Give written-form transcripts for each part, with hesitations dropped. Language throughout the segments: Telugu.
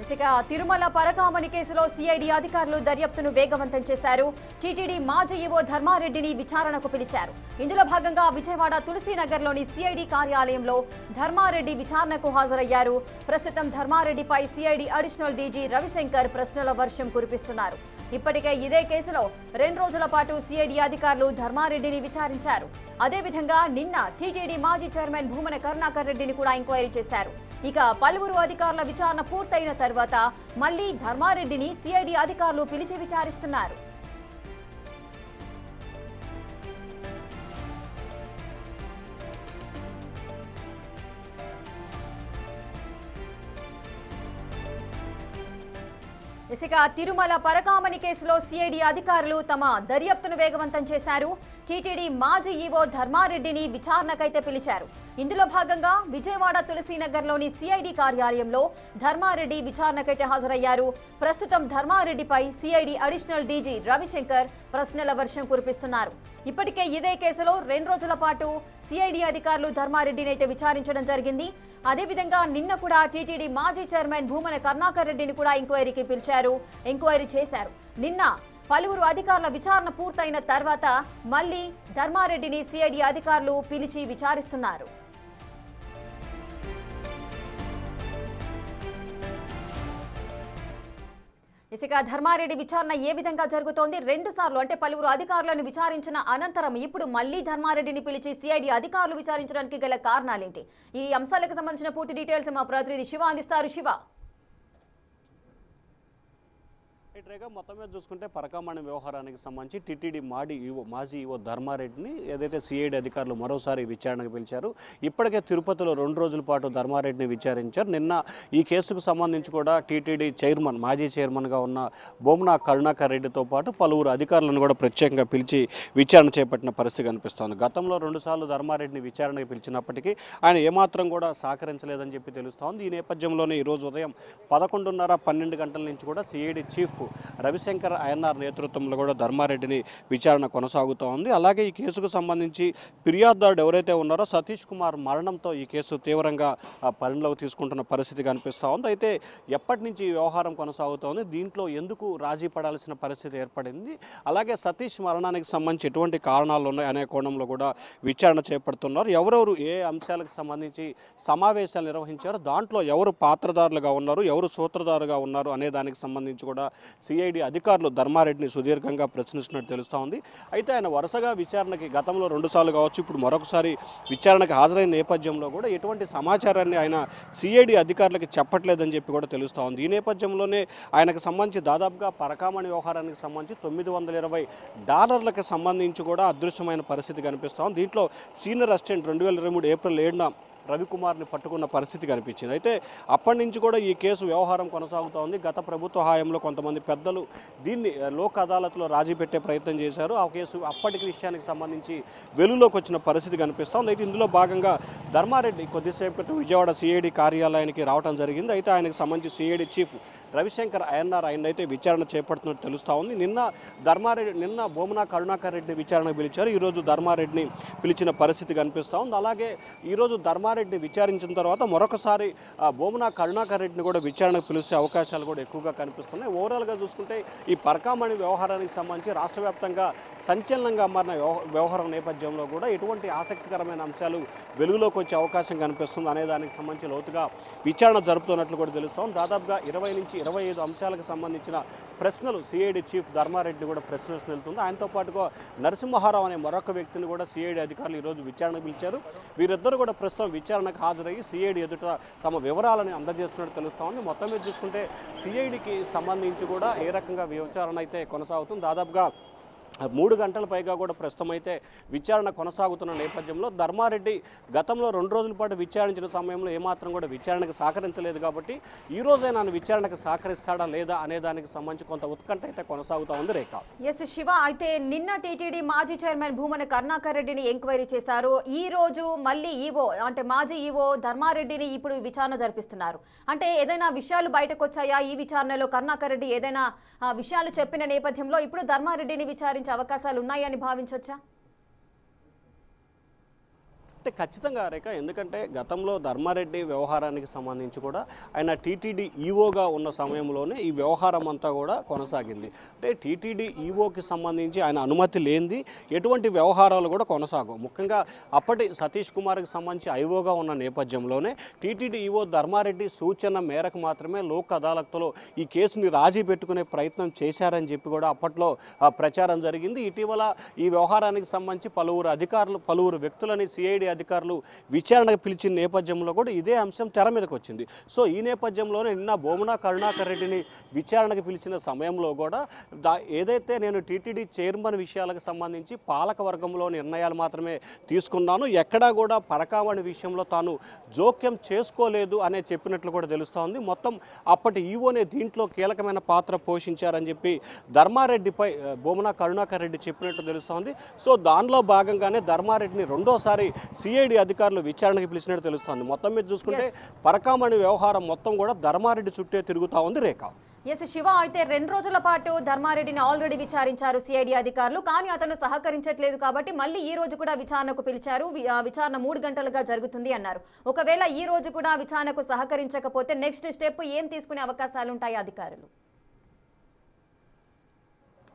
ఇసుక తిరుమల పరకామణి కేసులో సిఐడి అధికారులు దర్యాప్తును వేగవంతం చేశారు. టీటీడీ మాజీ ఈవో ధర్మారెడ్డిని విచారణకు పిలిచారు. ఇందులో భాగంగా విజయవాడ తులసీనగర్లోని సిఐడి కార్యాలయంలో ధర్మారెడ్డి విచారణకు హాజరయ్యారు. ప్రస్తుతం ధర్మారెడ్డిపై సిఐడి అడిషనల్ డీజీ రవిశంకర్ ప్రశ్నల వర్షం కురిపిస్తున్నారు. ఇప్పటికే ఇదే కేసులో 2 రోజుల పాటు సిఐడి అధికారులు ధర్మారెడ్డిని విచారించారు. అదేవిధంగా నిన్న టీటీడీ మాజీ చైర్మన్ భూమన కరుణాకర్ రెడ్డిని కూడా ఎంక్వైరీ చేశారు. ఇక పలువురు అధికారుల విచారణ పూర్తయిన తర్వాత మళ్లీ ధర్మారెడ్డిని సిఐడి అధికారులు పిలిచి విచారిస్తున్నారు. ఇసుక తిరుమల పరకామణి కేసులో సిఐడి అధికారులు తమ దర్యాప్తును వేగవంతం చేశారు. టీటీడీ మాజీ ఈవో ధర్మారెడ్డిని విచారణకైతే పిలిచారు. ఇందులో భాగంగా విజయవాడ తులసీనగర్లోని సిఐడి కార్యాలయంలో ధర్మారెడ్డి విచారణకైతే హాజరయ్యారు. ప్రస్తుతం ధర్మారెడ్డిపై సిఐడి అడిషనల్ డీజీ రవిశంకర్ ప్రశ్నల వర్షం కురిపిస్తున్నారు. ఇప్పటికే ఇదే కేసులో 2 రోజుల పాటు సిఐడి అధికారులు ధర్మారెడ్డిని అయితే విచారించడం జరిగింది. అదేవిధంగా నిన్న కూడా టీటీడీ మాజీ చైర్మన్ భూమన కరుణాకర్ రెడ్డిని కూడా ఎంక్వైరీ చేశారు. నిన్న పలువురు అధికారుల విచారణ పూర్తయిన తర్వాత మళ్లీ ధర్మారెడ్డిని సిఐడి అధికారులు పిలిచి విచారిస్తున్నారు. ఇసుక ధర్మారెడ్డి విచారణ ఏ విధంగా జరుగుతోంది? 2 సార్లు అంటే పలువురు అధికారులను విచారించిన అనంతరం ఇప్పుడు మళ్లీ ధర్మారెడ్డిని పిలిచి సిఐడి అధికారులు విచారించడానికి గల కారణాలేంటి? ఈ అంశాలకు సంబంధించిన పూర్తి డీటెయిల్స్ మా ప్రతినిధి శివ అందిస్తారు. శివ, మొత్తం మీద చూసుకుంటే పరకామణి వ్యవహారానికి సంబంధించి టీటీడీ మాజీ ఈవో ధర్మారెడ్డిని ఏదైతే సిఐడి అధికారులు మరోసారి విచారణకు పిలిచారు. ఇప్పటికే తిరుపతిలో 2 రోజుల పాటు ధర్మారెడ్డిని విచారించారు. నిన్న ఈ కేసుకు సంబంధించి కూడా టీటీడీ మాజీ చైర్మన్గా ఉన్న భూమన కరుణాకర్ రెడ్డితో పాటు పలువురు అధికారులను కూడా ప్రత్యేకంగా పిలిచి విచారణ చేపట్టిన పరిస్థితి కనిపిస్తోంది. గతంలో 2 సార్లు ధర్మారెడ్డిని విచారణకు పిలిచినప్పటికీ ఆయన ఏమాత్రం కూడా సహకరించలేదని చెప్పి తెలుస్తోంది. ఈ నేపథ్యంలోనే ఈరోజు ఉదయం 11:30-12 గంటల నుంచి కూడా సిఐడి చీఫ్ రవిశంకర్ ఐఎన్ఆర్ నేతృత్వంలో కూడా ధర్మారెడ్డిని విచారణ కొనసాగుతూ ఉంది. అలాగే ఈ కేసుకు సంబంధించి ఫిర్యాదుదారుడు ఎవరైతే ఉన్నారో సతీష్ కుమార్ మరణంతో ఈ కేసు తీవ్రంగా పరిణలోకి తీసుకుంటున్న పరిస్థితి కనిపిస్తూ ఉంది. అయితే ఎప్పటి నుంచి ఈ వ్యవహారం కొనసాగుతోంది, దీంట్లో ఎందుకు రాజీ పడాల్సిన పరిస్థితి ఏర్పడింది, అలాగే సతీష్ మరణానికి సంబంధించి ఎటువంటి కారణాలు ఉన్నాయి అనే కోణంలో కూడా విచారణ చేపడుతున్నారు. ఎవరెవరు ఏ అంశాలకు సంబంధించి సమావేశాలు నిర్వహించారు, దాంట్లో ఎవరు పాత్రదారులుగా ఉన్నారు, ఎవరు సూత్రధారుగా ఉన్నారు అనే దానికి సంబంధించి కూడా సిఐడి అధికారులు ధర్మారెడ్డిని సుదీర్ఘంగా ప్రశ్నిస్తున్నట్టు తెలుస్తూ ఉంది. అయితే ఆయన వరుసగా విచారణకి గతంలో 2 సార్లు కావచ్చు, ఇప్పుడు మరొకసారి విచారణకు హాజరైన నేపథ్యంలో కూడా ఎటువంటి సమాచారాన్ని ఆయన సిఐడి అధికారులకు చెప్పట్లేదని చెప్పి కూడా తెలుస్తూ ఉంది. ఈ నేపథ్యంలోనే ఆయనకు సంబంధించి దాదాపుగా పరకామణి వ్యవహారానికి సంబంధించి $920 సంబంధించి కూడా అదృశ్యమైన పరిస్థితి కనిపిస్తూ ఉంది. దీంట్లో సీనియర్ అసిస్టెంట్ 2023 ఏప్రిల్ 7న రవికుమార్ని పట్టుకున్న పరిస్థితి కనిపించింది. అయితే అప్పటి నుంచి కూడా ఈ కేసు వ్యవహారం కొనసాగుతూ ఉంది. గత ప్రభుత్వ హయాంలో కొంతమంది పెద్దలు దీన్ని లోక్ అదాలత్లో రాజీ పెట్టే ప్రయత్నం చేశారు. ఆ కేసు అప్పటికి విషయానికి సంబంధించి వెలుగులోకి వచ్చిన పరిస్థితి కనిపిస్తోంది. అయితే ఇందులో భాగంగా ధర్మారెడ్డి కొద్దిసేపు క్రితం విజయవాడ సిఐడి కార్యాలయానికి రావడం జరిగింది. అయితే ఆయనకు సంబంధించి సిఐడి చీఫ్ రవిశంకర్ ఐఎన్ఆర్ ఆయన అయితే విచారణ చేపడుతున్నట్టు తెలుస్తూ ఉంది. నిన్న భూమన కరుణాకర్ రెడ్డిని విచారణకు పిలిచారు. ఈరోజు ధర్మారెడ్డిని పిలిచిన పరిస్థితి కనిపిస్తూ ఉంది. అలాగే ఈరోజు ధర్మారెడ్డిని విచారించిన తర్వాత మరొకసారి భూమన కరుణాకర్ రెడ్డిని కూడా విచారణకు పిలిచే అవకాశాలు కూడా ఎక్కువగా కనిపిస్తున్నాయి. ఓవరాల్గా చూసుకుంటే ఈ పరకామణి వ్యవహారానికి సంబంధించి రాష్ట్ర వ్యాప్తంగా సంచలనంగా మారిన వ్యవహారం నేపథ్యంలో కూడా ఎటువంటి ఆసక్తికరమైన అంశాలు వెలుగులోకి వచ్చే అవకాశం కనిపిస్తుంది అనే దానికి సంబంధించి లోతుగా విచారణ జరుపుతున్నట్లు కూడా తెలుస్తాం. దాదాపుగా 20 నుంచి 25 అంశాలకు సంబంధించిన ప్రశ్నలు సిఐడి చీఫ్ ధర్మారెడ్డిని కూడా ప్రశ్నిస్తూ వెళ్తుంది. ఆయనతో పాటుగా నరసింహారావు అనే మరొక వ్యక్తిని కూడా సిఐడి అధికారులు ఈరోజు విచారణకు పిలిచారు. వీరిద్దరు కూడా ప్రస్తుతం విచారణకు హాజరయ్యి సిఐడి ఎదుట తమ వివరాలను అందజేస్తున్నట్టు తెలుస్తూ ఉంది. మొత్తం మీద చూసుకుంటే సిఐడికి సంబంధించి కూడా ఏ రకంగా విచారణ అయితే కొనసాగుతుంది. దాదాపుగా 3 గంటల పైగా కూడా ప్రస్తుతం అయితే విచారణ కొనసాగుతున్న నేపథ్యంలో ధర్మారెడ్డి గతంలో 2 రోజుల పాటు విచారించిన సమయంలో ఏమాత్రం కూడా విచారణకు సహకరించలేదు. కాబట్టి ఈ రోజే నన్ను విచారణకు సహకరిస్తాడా లేదా అనే దానికి సంబంధించి కొంత ఉత్కంఠ అయితే కొనసాగుతూ ఉంది. రేఖ, ఎస్ శివ, అయితే నిన్న టీటీడీ మాజీ చైర్మన్ భూమన కరుణాకర్ రెడ్డిని ఎంక్వైరీ చేశారు. ఈ రోజు మళ్ళీ ఈవో అంటే మాజీ ఈవో ధర్మారెడ్డిని ఇప్పుడు విచారణ జరిపిస్తున్నారు. అంటే ఏదైనా విషయాలు బయటకు వచ్చాయా? ఈ విచారణలో కరుణాకర్ రెడ్డి ఏదైనా విషయాలు చెప్పిన నేపథ్యంలో ఇప్పుడు ధర్మారెడ్డిని విచారించే అవకాశాలు ఉన్నాయని భావించవచ్చా? అంటే ఖచ్చితంగా రేఖ, ఎందుకంటే గతంలో ధర్మారెడ్డి వ్యవహారానికి సంబంధించి కూడా ఆయన టీటీడీ ఈవోగా ఉన్న సమయంలోనే ఈ వ్యవహారం అంతా కూడా కొనసాగింది. అంటే టీటీడీ ఈవోకి సంబంధించి ఆయన అనుమతి లేనిది ఎటువంటి వ్యవహారాలు కూడా కొనసాగవు. ముఖ్యంగా అప్పటి సతీష్ కుమార్కి సంబంధించి ఐఓగా ఉన్న నేపథ్యంలోనే టీటీడీ ఈవో ధర్మారెడ్డి సూచన మేరకు మాత్రమే లోక్ అదాలత్లో ఈ కేసుని రాజీ పెట్టుకునే ప్రయత్నం చేశారని చెప్పి కూడా అప్పట్లో ప్రచారం జరిగింది. ఇటీవల ఈ వ్యవహారానికి సంబంధించి పలువురు వ్యక్తులని సిఐడి అధికారులు విచారణకు పిలిచిన నేపథ్యంలో కూడా ఇదే అంశం తెర మీదకి వచ్చింది. సో ఈ నేపథ్యంలోనే నిన్న భూమన కరుణాకర్ రెడ్డిని విచారణకు పిలిచిన సమయంలో కూడా ఏదైతే నేను టీటీడీ చైర్మన్ విషయాలకు సంబంధించి పాలక వర్గంలో నిర్ణయాలు మాత్రమే తీసుకున్నాను, ఎక్కడా కూడా పరకామణి విషయంలో తాను జోక్యం చేసుకోలేదు అనే చెప్పినట్లు కూడా తెలుస్తోంది. మొత్తం అప్పటి ఈవోనే దీంట్లో కీలకమైన పాత్ర పోషించారని చెప్పి ధర్మారెడ్డిపై భూమన కరుణాకర్ రెడ్డి చెప్పినట్టు తెలుస్తోంది. సో దానిలో భాగంగానే ధర్మారెడ్డిని రెండోసారి సిఐడి అధికారులు విచారణకు పిలిచినట్టు తెలుస్తోంది. మొత్తం మీద చూసుకుంటే పరకామణి వ్యవహారం మొత్తం కూడా ధర్మారెడ్డి చుట్టే తిరుగుతా ఉంది రేఖ. శివ, అయితే 2 రోజుల పాటు ధర్మారెడ్డిని ఆల్రెడీ విచారించారు సిఐడి అధికారులు, కానీ అతను సహకరించట్లేదు కాబట్టి మళ్ళీ ఈ రోజు కూడా విచారణకు పిలిచారు. విచారణ 3 గంటలుగా జరుగుతుంది అన్నారు. ఒకవేళ ఈ రోజు కూడా విచారణకు సహకరించకపోతే నెక్స్ట్ స్టెప్ ఏం తీసుకునే అవకాశాలు ఉంటాయి అధికారులు?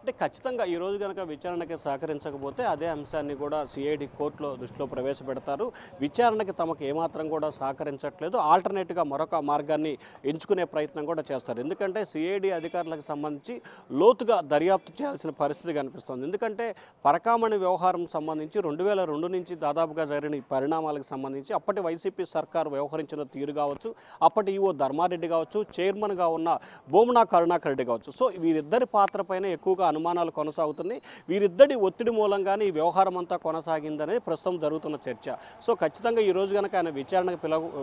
అంటే ఖచ్చితంగా ఈరోజు కనుక విచారణకి సహకరించకపోతే అదే అంశాన్ని కూడా సిఐడి కోర్టులో దృష్టిలో ప్రవేశపెడతారు. విచారణకి తమకు ఏమాత్రం కూడా సహకరించట్లేదు, ఆల్టర్నేట్గా మరొక మార్గాన్ని ఎంచుకునే ప్రయత్నం కూడా చేస్తారు. ఎందుకంటే సిఐడి అధికారులకు సంబంధించి లోతుగా దర్యాప్తు చేయాల్సిన పరిస్థితి కనిపిస్తుంది. ఎందుకంటే పరకామణి వ్యవహారం సంబంధించి 2002 నుంచి దాదాపుగా జరిగిన ఈ పరిణామాలకు సంబంధించి అప్పటి వైసీపీ సర్కారు వ్యవహరించిన తీరు కావచ్చు, అప్పటి ఈవో ధర్మారెడ్డి కావచ్చు, చైర్మన్గా ఉన్న భూమన కరుణాకర్ రెడ్డి కావచ్చు, సో వీరిద్దరి పాత్ర పైన ఎక్కువగా అనుమానాలు కొనసాగుతున్నాయి. వీరిద్దరి ఒత్తిడి మూలంగానే ఈ వ్యవహారం అంతా కొనసాగిందనేది ప్రస్తుతం జరుగుతున్న చర్చ. సో ఖచ్చితంగా ఈ రోజు కనుక ఆయన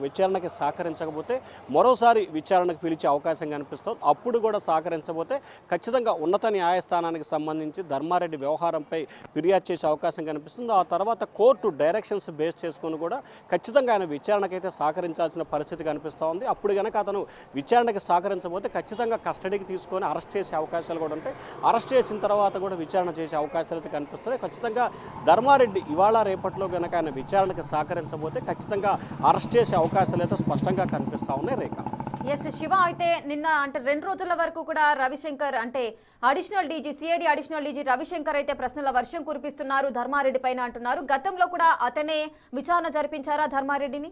విచారణకి సహకరించకపోతే మరోసారి విచారణకు పిలిచే అవకాశం కనిపిస్తుంది. అప్పుడు కూడా సహకరించకపోతే ఖచ్చితంగా ఉన్నత న్యాయస్థానానికి సంబంధించి ధర్మారెడ్డి వ్యవహారంపై ఫిర్యాదు చేసే అవకాశం కనిపిస్తుంది. ఆ తర్వాత కోర్టు డైరెక్షన్స్ బేస్ చేసుకుని కూడా ఖచ్చితంగా ఆయన విచారణకైతే సహకరించాల్సిన పరిస్థితి కనిపిస్తూ ఉంది. అప్పుడు కనుక అతను విచారణకి సహకరించకపోతే ఖచ్చితంగా కస్టడీకి తీసుకొని అరెస్ట్ చేసే అవకాశాలు కూడా ఉంటాయి. అరెస్ట్ చేసిన తర్వాత కూడా విచారణ చేసే అవకాశాలు అయితే కనిపిస్తున్నాయి. ఖచ్చితంగా ధర్మారెడ్డి ఇవాళ రేపట్లో కనుక ఆయన విచారణకు సహకరించబోతే ఖచ్చితంగా అరెస్ట్ చేసే అవకాశాలు అయితే స్పష్టంగా కనిపిస్తూ ఉన్నాయి రేఖ. శివ, అయితే నిన్న అంటే 2 రోజుల వరకు కూడా రవిశంకర్ అంటే additional DG CID additional DG Ravishankar అయితే ప్రశ్నల వర్షం కురిపిస్తున్నారు ధర్మారెడ్డి పైన అంటున్నారు. గతంలో కూడా అతనే విచారణ జరిపించారా ధర్మారెడ్డిని?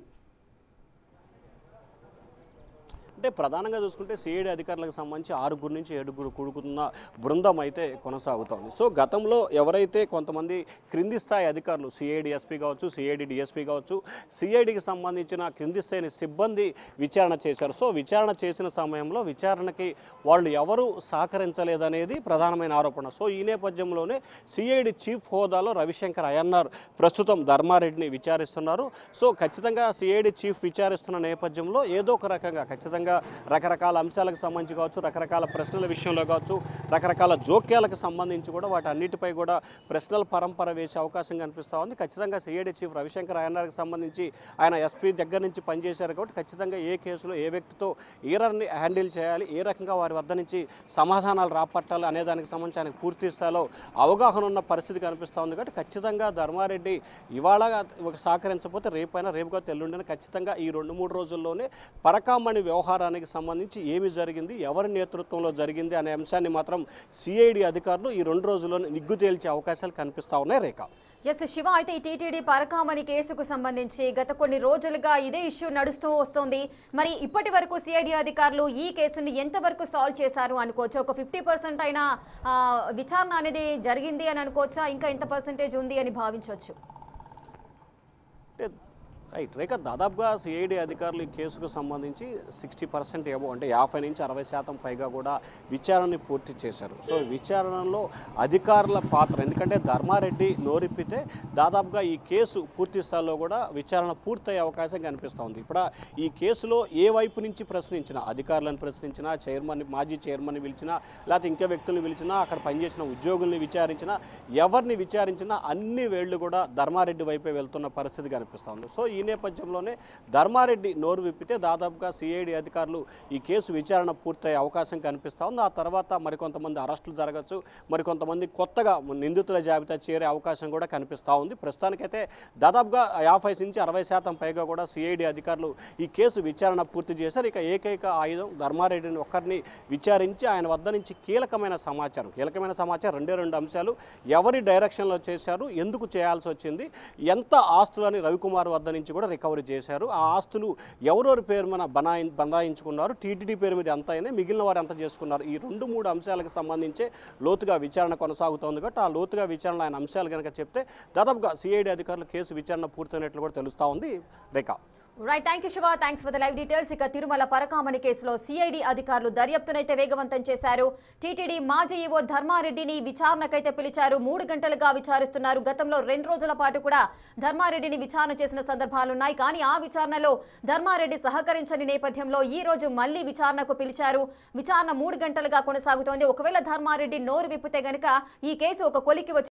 అంటే ప్రధానంగా చూసుకుంటే సిఐడి అధికారులకు సంబంధించి 6 నుంచి 7 కూడుకున్న బృందం అయితే కొనసాగుతోంది. సో గతంలో ఎవరైతే కొంతమంది క్రింది స్థాయి అధికారులు సిఐడి ఎస్పీ కావచ్చు, సిఐడి డిఎస్పీ కావచ్చు, సిఐడికి సంబంధించిన క్రింది స్థాయి సిబ్బంది విచారణ చేశారు. సో విచారణ చేసిన సమయంలో విచారణకి వాళ్ళు ఎవరు సహకరించలేదనేది ప్రధానమైన ఆరోపణ. సో ఈ నేపథ్యంలోనే సిఐడి చీఫ్ హోదాలో రవిశంకర్ అయ్యన్నార్ ప్రస్తుతం ధర్మారెడ్డిని విచారిస్తున్నారు. సో ఖచ్చితంగా సిఐడి చీఫ్ విచారిస్తున్న నేపథ్యంలో ఏదో ఒక రకంగా ఖచ్చితంగా రకరకాల అంశాలకు సంబంధించి కావచ్చు, రకరకాల ప్రశ్నల విషయంలో కావచ్చు, రకరకాల జోక్యాలకు సంబంధించి కూడా వాటి అన్నిటిపై కూడా ప్రశ్నల పరంపర వేసే అవకాశం కనిపిస్తూ ఉంది. ఖచ్చితంగా సిఐడి చీఫ్ రవిశంకర్ అయ్యన్నార్కి సంబంధించి ఆయన ఎస్పీ దగ్గర నుంచి పనిచేశారు కాబట్టి ఖచ్చితంగా ఏ కేసులో ఏ వ్యక్తితో ఎర్రర్ని హ్యాండిల్ చేయాలి, ఏ రకంగా వారి వద్ద నుంచి సమాధానాలు రాపట్టాలి అనే దానికి సంబంధించి ఆయనకు పూర్తి స్థాయిలో అవగాహన ఉన్న పరిస్థితి కనిపిస్తూ ఉంది. కాబట్టి ఖచ్చితంగా ధర్మారెడ్డి ఇవాళ సహకరించకపోతే రేపుగా తెల్లుండిన ఖచ్చితంగా ఈ 2-3 రోజుల్లోనే పరకామణి వ్యవహారానికి సంబంధించి ఏమి జరిగింది, ఎవరి నేతృత్వంలో జరిగింది అనే అంశాన్ని మాత్రం సిఐడి అధికారులు ఈ 2 రోజుల్లోనే నిగ్గు తేల్చే అవకాశాలు కనిపిస్తూ ఉన్నాయి రేఖ. శివ, అయితే ఈ టీటీడీ పరకామణి కేసుకు సంబంధించి గత కొన్ని రోజులుగా ఇదే ఇష్యూ నడుస్తూ వస్తోంది. మరి ఇప్పటి వరకు సిఐడి అధికారులు ఈ కేసుని ఎంతవరకు సాల్వ్ చేశారు అనుకోవచ్చు? ఒక 50% అయినా విచారణ అనేది జరిగింది అని అనుకోవచ్చా? ఇంకా ఎంత పర్సెంటేజ్ ఉంది అని భావించవచ్చు? రైట్ రేఖ, దాదాపుగా సిఐడి అధికారులు ఈ కేసుకు సంబంధించి 60% ఏవో అంటే 50 నుంచి 60% పైగా కూడా విచారణని పూర్తి చేశారు. సో విచారణలో అధికారుల పాత్ర, ఎందుకంటే ధర్మారెడ్డి నోరిప్పితే దాదాపుగా ఈ కేసు పూర్తి స్థాయిలో కూడా విచారణ పూర్తయ్యే అవకాశం కనిపిస్తోంది. ఇప్పుడు ఈ కేసులో ఏ వైపు నుంచి ప్రశ్నించినా, అధికారులను ప్రశ్నించినా, మాజీ చైర్మన్ని పిలిచినా, లేకపోతే ఇంకా వ్యక్తులను పిలిచినా, అక్కడ పనిచేసిన ఉద్యోగుల్ని విచారించినా, ఎవరిని విచారించినా అన్ని వేళ్లు కూడా ధర్మారెడ్డి వైపే వెళ్తున్న పరిస్థితి కనిపిస్తోంది. సో ఈ నేపథ్యంలోనే ధర్మారెడ్డి నోరు విప్పితే దాదాపుగా సిఐడి అధికారులు ఈ కేసు విచారణ పూర్తయ్యే అవకాశం కనిపిస్తూ ఉంది. ఆ తర్వాత మరికొంతమంది అరెస్టులు జరగచ్చు, మరికొంతమంది కొత్తగా నిందితుల జాబితా చేరే అవకాశం కూడా కనిపిస్తూ ఉంది. ప్రస్తుతానికైతే దాదాపుగా 50 నుంచి 60% పైగా కూడా సిఐడి అధికారులు ఈ కేసు విచారణ పూర్తి చేశారు. ఇక ఏకైక ఆయుధం ధర్మారెడ్డిని ఒక్కరిని విచారించి ఆయన వద్ద నుంచి కీలకమైన సమాచారం రెండు అంశాలు: ఎవరి డైరెక్షన్లో చేశారు, ఎందుకు చేయాల్సి వచ్చింది, ఎంత ఆస్తులని రవికుమార్ వద్ద నుంచి కూడా రికవరీ చేశారు, ఆ ఆస్తులు ఎవరెవరి పేరు మీద బనాయించుకున్నారు, టీటీడీ పేరు మీద ఎంత అయినా మిగిలిన వారు ఎంత చేసుకున్నారు, ఈ 2-3 అంశాలకు సంబంధించే లోతుగా విచారణ కొనసాగుతోంది. కాబట్టి ఆ లోతుగా విచారణ ఆయన అంశాలు కనుక చెప్తే దాదాపుగా సిఐడి అధికారులు కేసు విచారణ పూర్తయినట్లు కూడా తెలుస్తూ ఉంది. Rekha. Right, thank you Shiva, thanks for the live details. ఇక తిరుమల పరకామణి కేసులో సిఐడి అధికారులు దర్యాప్తునైతే వేగవంతం చేశారు. టీటీడీ మాజీ ఈవో ధర్మారెడ్డిని విచారణకైతే పిలిచారు. 3 గంటలుగా విచారిస్తున్నారు. గతంలో 2 రోజుల పాటు కూడా ధర్మారెడ్డిని విచారణ చేసిన సందర్భాలున్నాయి. కానీ ఆ విచారణలో ధర్మారెడ్డి సహకరించని నేపథ్యంలో ఈ రోజు మళ్లీ విచారణకు పిలిచారు. విచారణ 3 గంటలుగా కొనసాగుతోంది. ఒకవేళ ధర్మారెడ్డి నోరు విప్పితే గనుక ఈ కేసు ఒక కొలికి